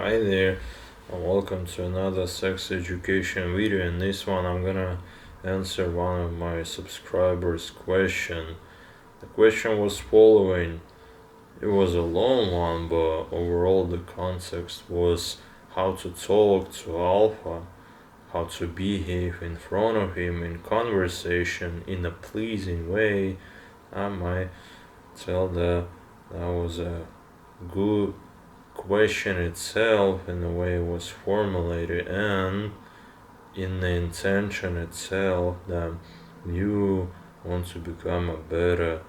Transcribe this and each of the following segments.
Hi there, and welcome to another sex education video. In this one, I'm gonna answer one of my subscribers' question. The question was following. It was a long one, but overall the context was how to talk to Alpha, how to behave in front of him in conversation in a pleasing way. I might tell that was a good question itself in the way it was formulated and in the intention itself that you want to become a better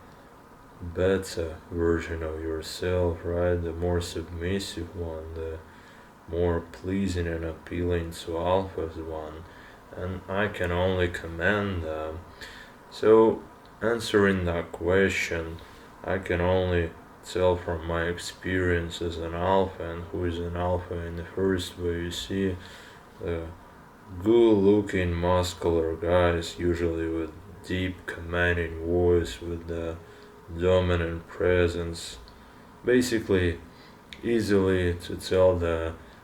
version of yourself, right? The more submissive one, the more pleasing and appealing to Alpha's one. And I can only commend them. So answering that question, I can only tell from my experience as an alpha and who is an alpha in the first way. You see the good looking muscular guys, usually with deep commanding voice, with the dominant presence, basically easily to tell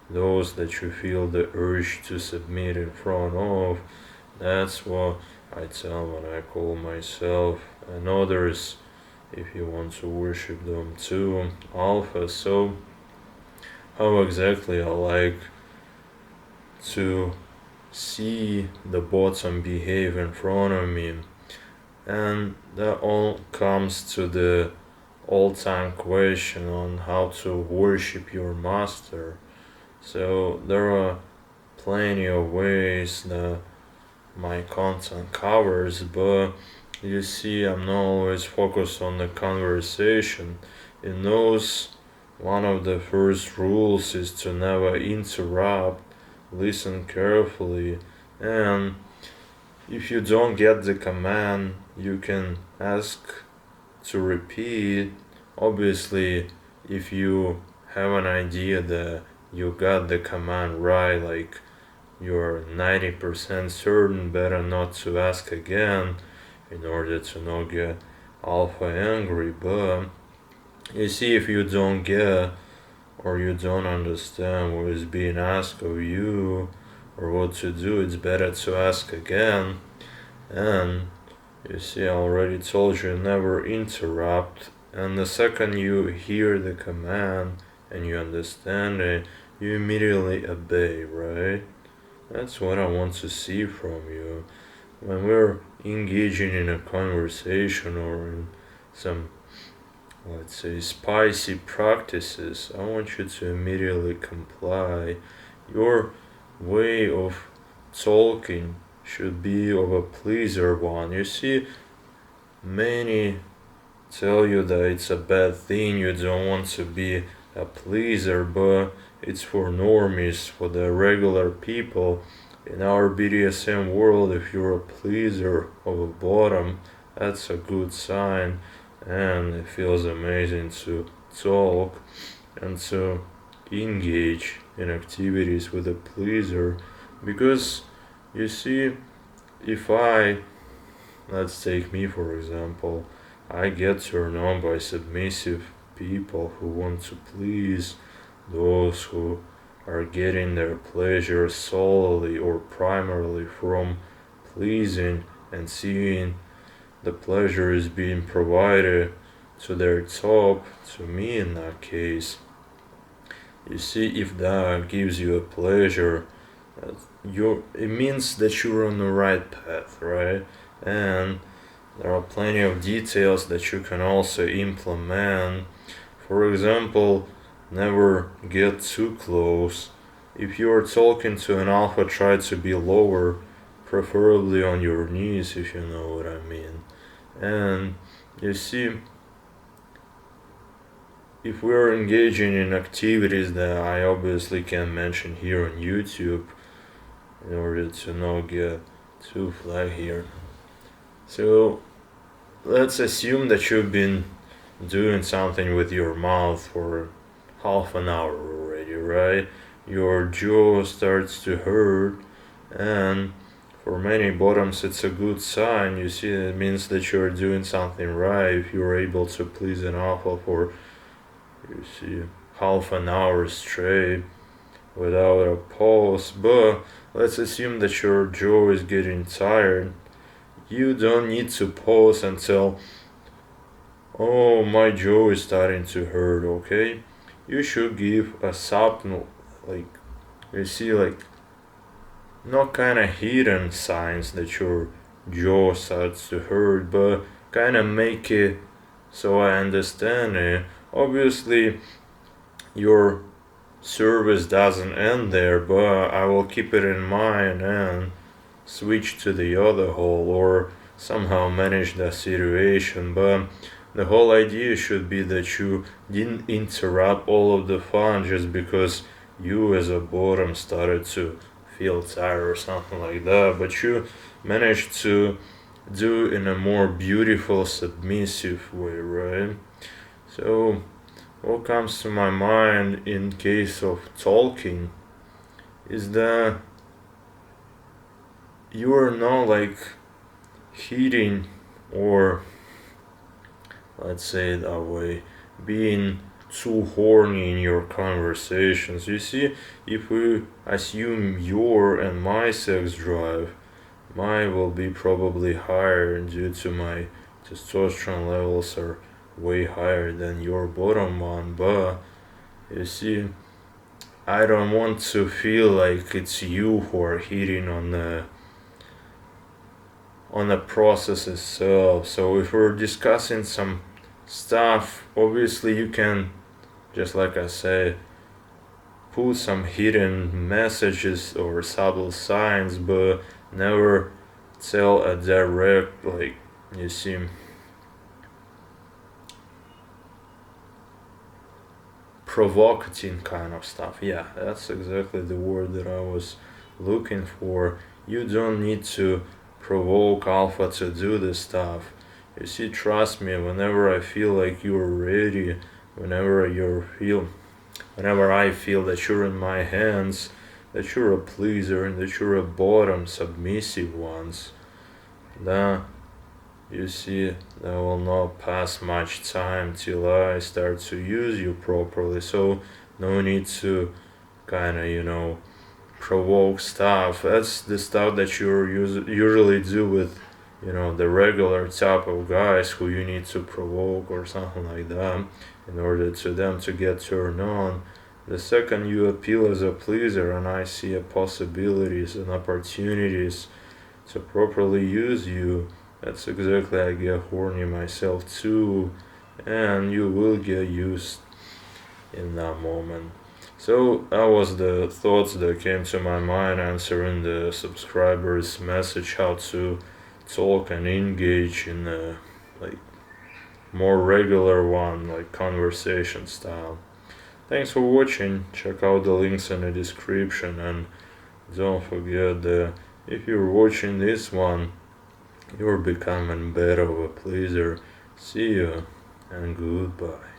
those that you feel the urge to submit in front of. That's what I tell when I call myself, and others if you want to worship them too, alpha. So how exactly I like to see the bottom behave in front of me, and that all comes to the all-time question on how to worship your master. So there are plenty of ways that my content covers, but you see, I'm not always focused on the conversation. In those, one of the first rules is to never interrupt, listen carefully, and if you don't get the command, you can ask to repeat. Obviously, if you have an idea that you got the command right, like you're 90% certain, better not to ask again in order to not get alpha angry. But you see, if you don't get or you don't understand what is being asked of you or what to do, it's better to ask again. And you see, I already told you never interrupt, and the second you hear the command and you understand it, you immediately obey, right? That's what I want to see from you. When we're engaging in a conversation or in some, let's say, spicy practices, I want you to immediately comply. Your way of talking should be of a pleaser one. You see, many tell you that it's a bad thing, you don't want to be a pleaser, but it's for normies, for the regular people. In our Bdsm world, if you're a pleaser of a bottom, that's a good sign, and it feels amazing to talk and to engage in activities with a pleaser. Because you see, if let's take me for example, I get turned on by submissive people who want to please those who are getting their pleasure solely or primarily from pleasing and seeing the pleasure is being provided to their top, to me in that case. You see, if that gives you a pleasure, it means that you're on the right path, right? And there are plenty of details that you can also implement. For example, never get too close. If you are talking to an alpha, try to be lower, preferably on your knees, if you know what I mean. And you see, if we're engaging in activities that I obviously can't mention here on YouTube in order to not get too flag here. So let's assume that you've been doing something with your mouth for half an hour already, right? Your jaw starts to hurt, and for many bottoms it's a good sign. You see, it means that you're doing something right if you're able to please an alpha for, you see, half an hour straight. without a pause. But let's assume that your jaw is getting tired. You don't need to pause until, oh, my jaw is starting to hurt, okay? You should give a subtle, like, you see, like, not kind of hidden signs that your jaw starts to hurt, but kind of make it so I understand it. Obviously, your service doesn't end there, but I will keep it in mind and switch to the other hole or somehow manage the situation. But the whole idea should be that you didn't interrupt all of the fun just because you as a bottom started to feel tired or something like that, but you managed to do in a more beautiful submissive way, right? So what comes to my mind in case of talking is that you are not like hitting, or let's say it that way, being too horny in your conversations. You see, if we assume your and my sex drive, mine will be probably higher due to my testosterone levels are way higher than your bottom one. But you see, I don't want to feel like it's you who are hitting on the process itself. So if we're discussing some stuff, obviously you can, just like I said, put some hidden messages or subtle signs, but never tell a direct, like, you see, provocative kind of stuff. Yeah, that's exactly the word that I was looking for. You don't need to provoke alpha to do this stuff. You see, trust me, whenever I feel like you're ready, whenever you feel whenever I feel that you're in my hands, that you're a pleaser and that you're a bottom submissive ones, then you see there will not pass much time till I start to use you properly. So no need to kinda, provoke stuff. That's the stuff that you usually do with, the regular type of guys who you need to provoke or something like that in order to them to get turned on. The second you appeal as a pleaser and I see possibilities and opportunities to properly use you, that's exactly I get horny myself too, and you will get used in that moment. So that was the thoughts that came to my mind answering the subscribers' message how to talk and engage in a like more regular one, like conversation style. Thanks for watching. Check out the links in the description and don't forget that if you're watching this one, you're becoming better of a pleaser. See you and goodbye.